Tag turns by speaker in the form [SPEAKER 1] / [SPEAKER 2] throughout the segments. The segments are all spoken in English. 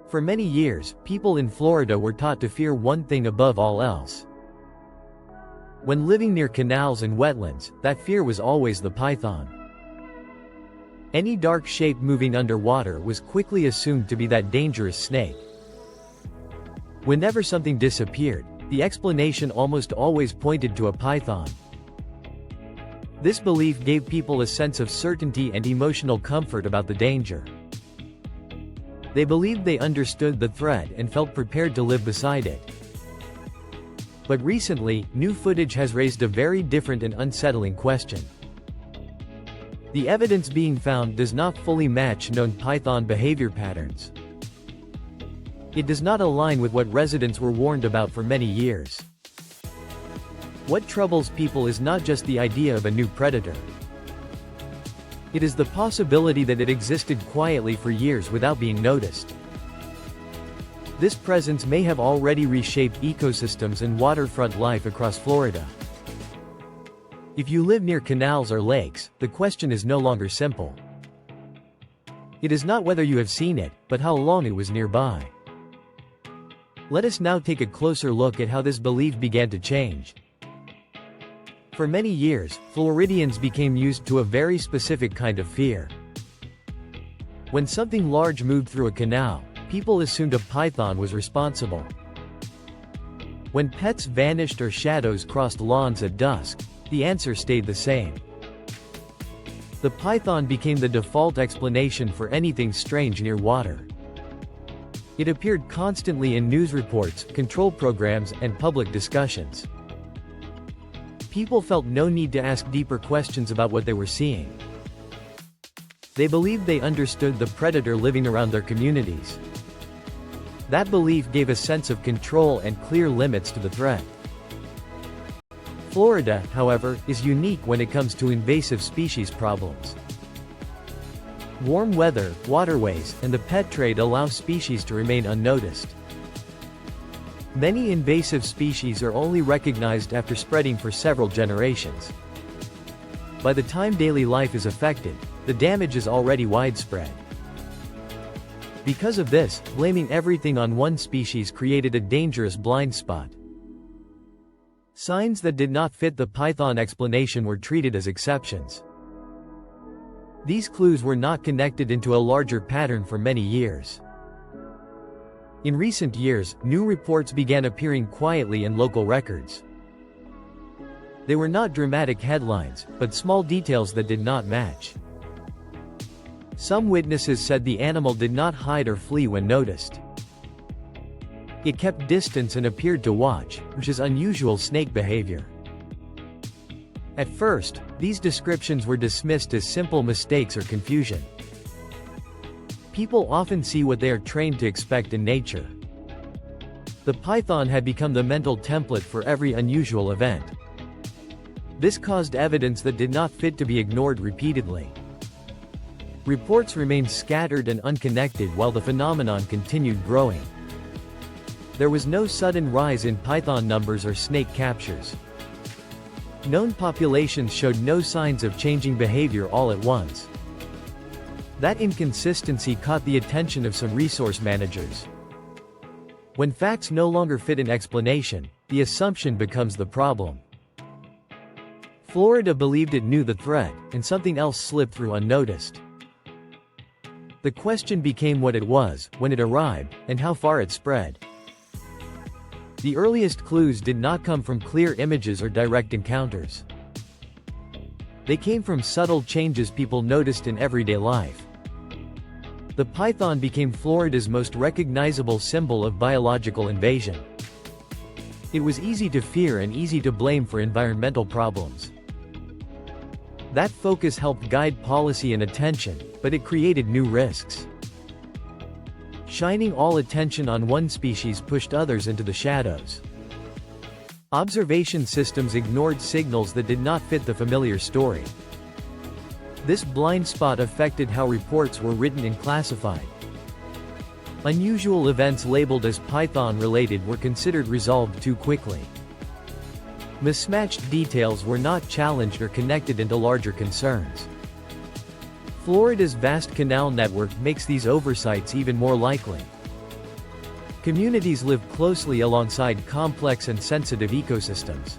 [SPEAKER 1] For many years, people in Florida were taught to fear one thing above all else. When living near canals and wetlands, that fear was always the python. Any dark shape moving underwater was quickly assumed to be that dangerous snake. Whenever something disappeared, the explanation almost always pointed to a python. This belief gave people a sense of certainty and emotional comfort about the danger. They believed they understood the threat and felt prepared to live beside it. But recently, new footage has raised a very different and unsettling question. The evidence being found does not fully match known python behavior patterns. It does not align with what residents were warned about for many years. What troubles people is not just the idea of a new predator. It is the possibility that it existed quietly for years without being noticed. This presence may have already reshaped ecosystems and waterfront life across Florida. If you live near canals or lakes, the question is no longer simple. It is not whether you have seen it, but how long it was nearby. Let us now take a closer look at how this belief began to change. For many years, Floridians became used to a very specific kind of fear. When something large moved through a canal, people assumed a python was responsible. When pets vanished or shadows crossed lawns at dusk, the answer stayed the same. The python became the default explanation for anything strange near water. It appeared constantly in news reports, control programs, and public discussions. People felt no need to ask deeper questions about what they were seeing. They believed they understood the predator living around their communities. That belief gave a sense of control and clear limits to the threat. Florida, however, is unique when it comes to invasive species problems. Warm weather, waterways, and the pet trade allow species to remain unnoticed. Many invasive species are only recognized after spreading for several generations. By the time daily life is affected, the damage is already widespread. Because of this, blaming everything on one species created a dangerous blind spot. Signs that did not fit the python explanation were treated as exceptions. These clues were not connected into a larger pattern for many years. In recent years, new reports began appearing quietly in local records. They were not dramatic headlines, but small details that did not match. Some witnesses said the animal did not hide or flee when noticed. It kept distance and appeared to watch, which is unusual snake behavior. At first, these descriptions were dismissed as simple mistakes or confusion. People often see what they are trained to expect in nature. The python had become the mental template for every unusual event. This caused evidence that did not fit to be ignored repeatedly. Reports remained scattered and unconnected while the phenomenon continued growing. There was no sudden rise in python numbers or snake captures. Known populations showed no signs of changing behavior all at once. That inconsistency caught the attention of some resource managers. When facts no longer fit an explanation, the assumption becomes the problem. Florida believed it knew the threat, and something else slipped through unnoticed. The question became what it was, when it arrived, and how far it spread. The earliest clues did not come from clear images or direct encounters. They came from subtle changes people noticed in everyday life. The python became Florida's most recognizable symbol of biological invasion. It was easy to fear and easy to blame for environmental problems. That focus helped guide policy and attention, but it created new risks. Shining all attention on one species pushed others into the shadows. Observation systems ignored signals that did not fit the familiar story. This blind spot affected how reports were written and classified. Unusual events labeled as python-related were considered resolved too quickly. Mismatched details were not challenged or connected into larger concerns. Florida's vast canal network makes these oversights even more likely. Communities live closely alongside complex and sensitive ecosystems.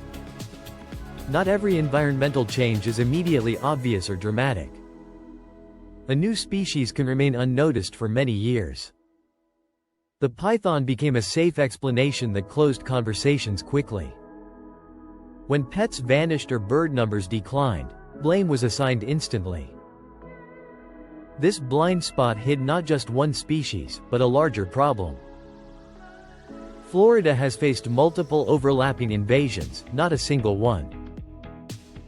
[SPEAKER 1] Not every environmental change is immediately obvious or dramatic. A new species can remain unnoticed for many years. The python became a safe explanation that closed conversations quickly. When pets vanished or bird numbers declined, blame was assigned instantly. This blind spot hid not just one species, but a larger problem. Florida has faced multiple overlapping invasions, not a single one.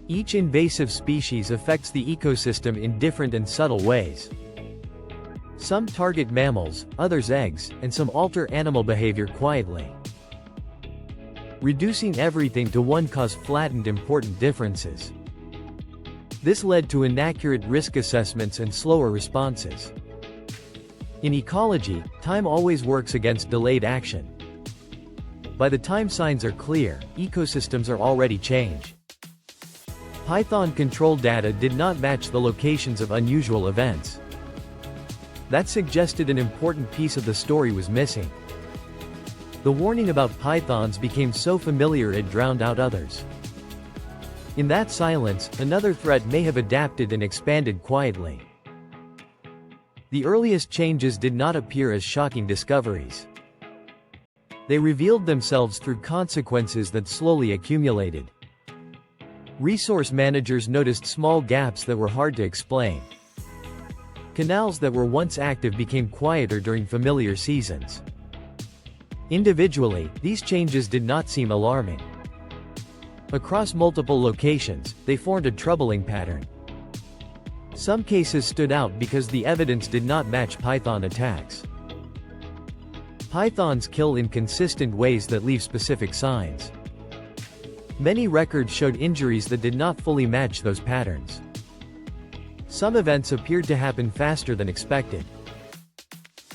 [SPEAKER 1] Each invasive species affects the ecosystem in different and subtle ways. Some target mammals, others eggs, and some alter animal behavior quietly. Reducing everything to one cause flattened important differences. This led to inaccurate risk assessments and slower responses. In ecology, time always works against delayed action. By the time signs are clear, ecosystems are already changed. Python control data did not match the locations of unusual events. That suggested an important piece of the story was missing. The warning about pythons became so familiar it drowned out others. In that silence, another threat may have adapted and expanded quietly. The earliest changes did not appear as shocking discoveries. They revealed themselves through consequences that slowly accumulated. Resource managers noticed small gaps that were hard to explain. Canals that were once active became quieter during familiar seasons. Individually, these changes did not seem alarming. Across multiple locations, they formed a troubling pattern. Some cases stood out because the evidence did not match python attacks. Pythons kill in consistent ways that leave specific signs. Many records showed injuries that did not fully match those patterns. Some events appeared to happen faster than expected.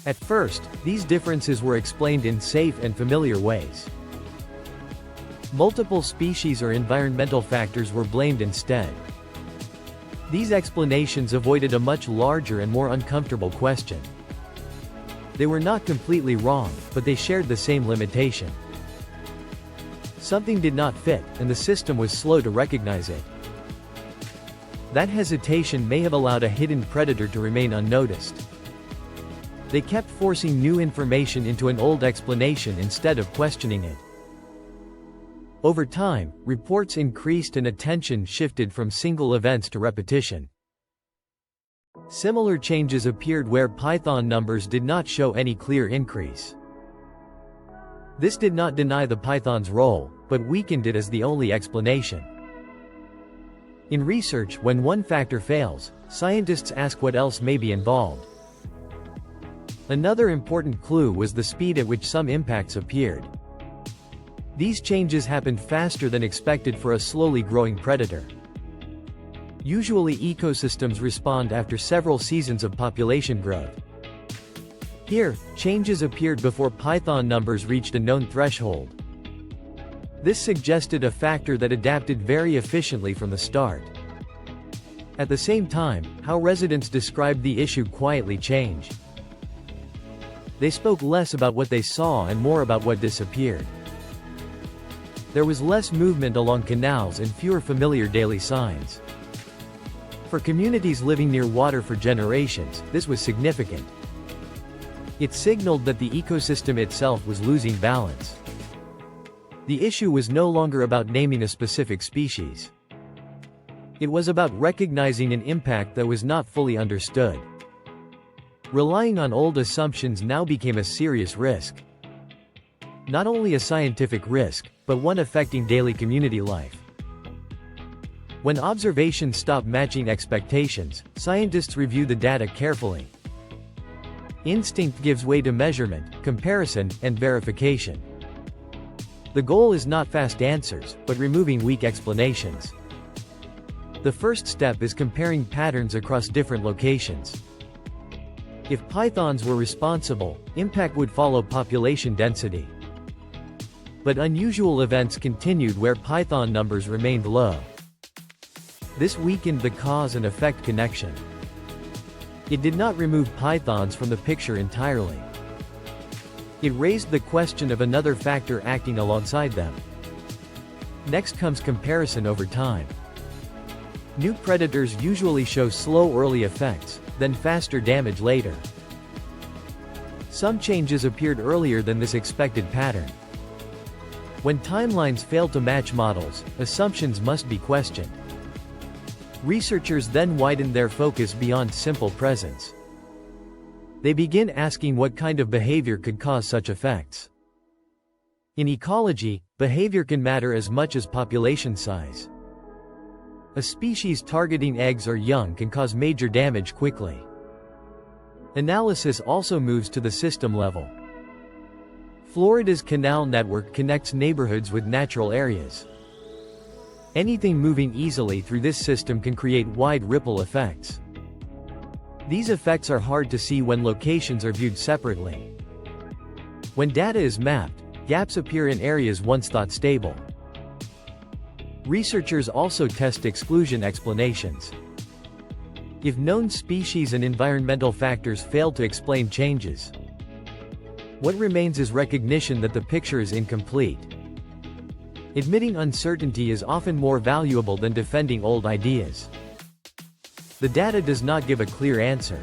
[SPEAKER 1] At first, these differences were explained in safe and familiar ways. Multiple species or environmental factors were blamed instead. These explanations avoided a much larger and more uncomfortable question. They were not completely wrong, but they shared the same limitation. Something did not fit, and the system was slow to recognize it. That hesitation may have allowed a hidden predator to remain unnoticed. They kept forcing new information into an old explanation instead of questioning it. Over time, reports increased and attention shifted from single events to repetition. Similar changes appeared where python numbers did not show any clear increase. This did not deny the python's role, but weakened it as the only explanation. In research, when one factor fails, scientists ask what else may be involved. Another important clue was the speed at which some impacts appeared. These changes happened faster than expected for a slowly growing predator. Usually ecosystems respond after several seasons of population growth. Here, changes appeared before python numbers reached a known threshold. This suggested a factor that adapted very efficiently from the start. At the same time, how residents described the issue quietly changed. They spoke less about what they saw and more about what disappeared. There was less movement along canals and fewer familiar daily signs. For communities living near water for generations, this was significant. It signaled that the ecosystem itself was losing balance. The issue was no longer about naming a specific species. It was about recognizing an impact that was not fully understood. Relying on old assumptions now became a serious risk. Not only a scientific risk, but one affecting daily community life. When observations stop matching expectations, scientists review the data carefully. Instinct gives way to measurement, comparison, and verification. The goal is not fast answers, but removing weak explanations. The first step is comparing patterns across different locations. If pythons were responsible, impact would follow population density. But unusual events continued where python numbers remained low. This weakened the cause and effect connection. It did not remove pythons from the picture entirely. It raised the question of another factor acting alongside them. Next comes comparison over time. New predators usually show slow early effects, then faster damage later. Some changes appeared earlier than this expected pattern. When timelines fail to match models, assumptions must be questioned. Researchers then widen their focus beyond simple presence. They begin asking what kind of behavior could cause such effects. In ecology, behavior can matter as much as population size. A species targeting eggs or young can cause major damage quickly. Analysis also moves to the system level. Florida's canal network connects neighborhoods with natural areas. Anything moving easily through this system can create wide ripple effects. These effects are hard to see when locations are viewed separately. When data is mapped, gaps appear in areas once thought stable. Researchers also test exclusion explanations. If known species and environmental factors fail to explain changes, what remains is recognition that the picture is incomplete. Admitting uncertainty is often more valuable than defending old ideas. The data does not give a clear answer,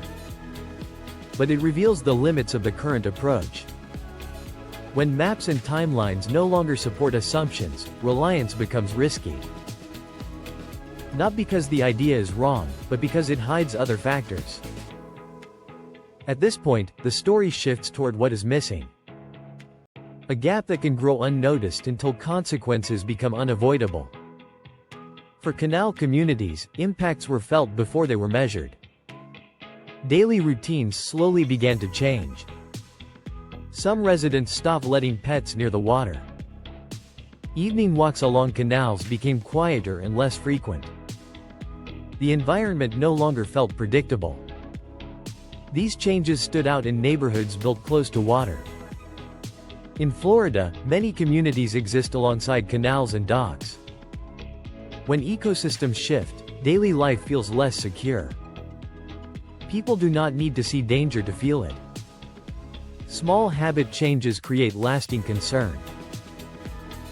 [SPEAKER 1] but it reveals the limits of the current approach. When maps and timelines no longer support assumptions, reliance becomes risky. Not because the idea is wrong, but because it hides other factors. At this point, the story shifts toward what is missing. A gap that can grow unnoticed until consequences become unavoidable. For canal communities, impacts were felt before they were measured. Daily routines slowly began to change. Some residents stopped letting pets near the water. Evening walks along canals became quieter and less frequent. The environment no longer felt predictable. These changes stood out in neighborhoods built close to water. In Florida, many communities exist alongside canals and docks. When ecosystems shift, daily life feels less secure. People do not need to see danger to feel it. Small habit changes create lasting concern.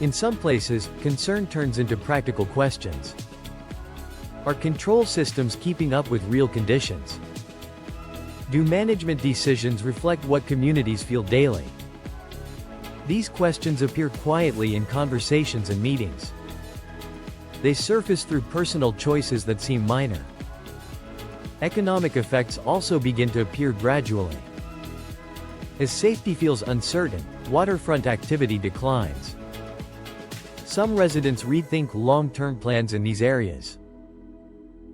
[SPEAKER 1] In some places, concern turns into practical questions. Are control systems keeping up with real conditions? Do management decisions reflect what communities feel daily? These questions appear quietly in conversations and meetings. They surface through personal choices that seem minor. Economic effects also begin to appear gradually. As safety feels uncertain, waterfront activity declines. Some residents rethink long-term plans in these areas.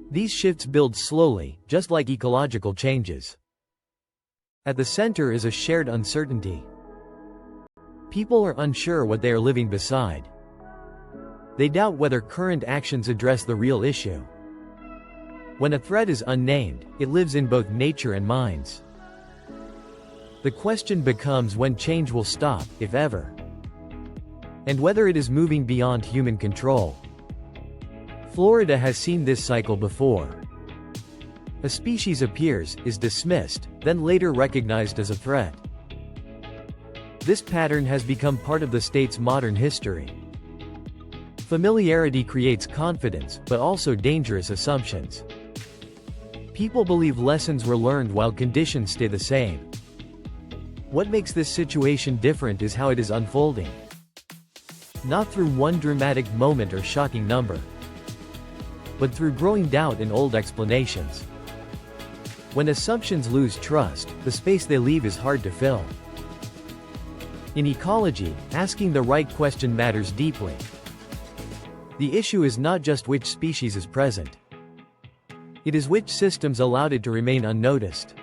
[SPEAKER 1] These shifts build slowly, just like ecological changes. At the center is a shared uncertainty. People are unsure what they are living beside. They doubt whether current actions address the real issue. When a threat is unnamed, it lives in both nature and minds. The question becomes when change will stop, if ever. And whether it is moving beyond human control. Florida has seen this cycle before. A species appears, is dismissed, then later recognized as a threat. This pattern has become part of the state's modern history. Familiarity creates confidence, but also dangerous assumptions. People believe lessons were learned while conditions stay the same. What makes this situation different is how it is unfolding. Not through one dramatic moment or shocking number, but through growing doubt and old explanations. When assumptions lose trust, the space they leave is hard to fill. In ecology, asking the right question matters deeply. The issue is not just which species is present. It is which systems allowed it to remain unnoticed.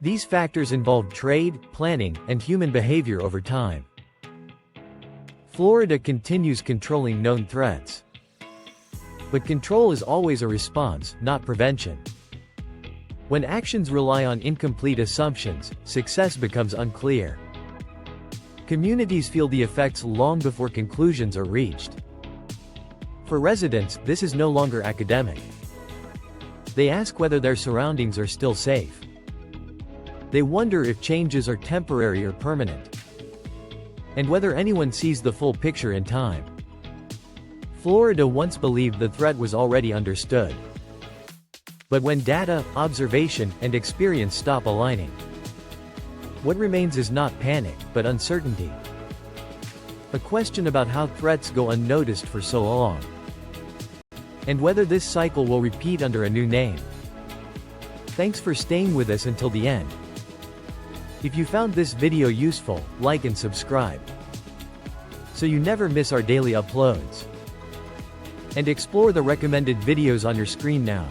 [SPEAKER 1] These factors involve trade, planning, and human behavior over time. Florida continues controlling known threats. But control is always a response, not prevention. When actions rely on incomplete assumptions, success becomes unclear. Communities feel the effects long before conclusions are reached. For residents, this is no longer academic. They ask whether their surroundings are still safe. They wonder if changes are temporary or permanent, and whether anyone sees the full picture in time. Florida once believed the threat was already understood. But when data, observation, and experience stop aligning, what remains is not panic, but uncertainty. A question about how threats go unnoticed for so long, and whether this cycle will repeat under a new name. Thanks for staying with us until the end. If you found this video useful, like and subscribe, so you never miss our daily uploads. And explore the recommended videos on your screen now.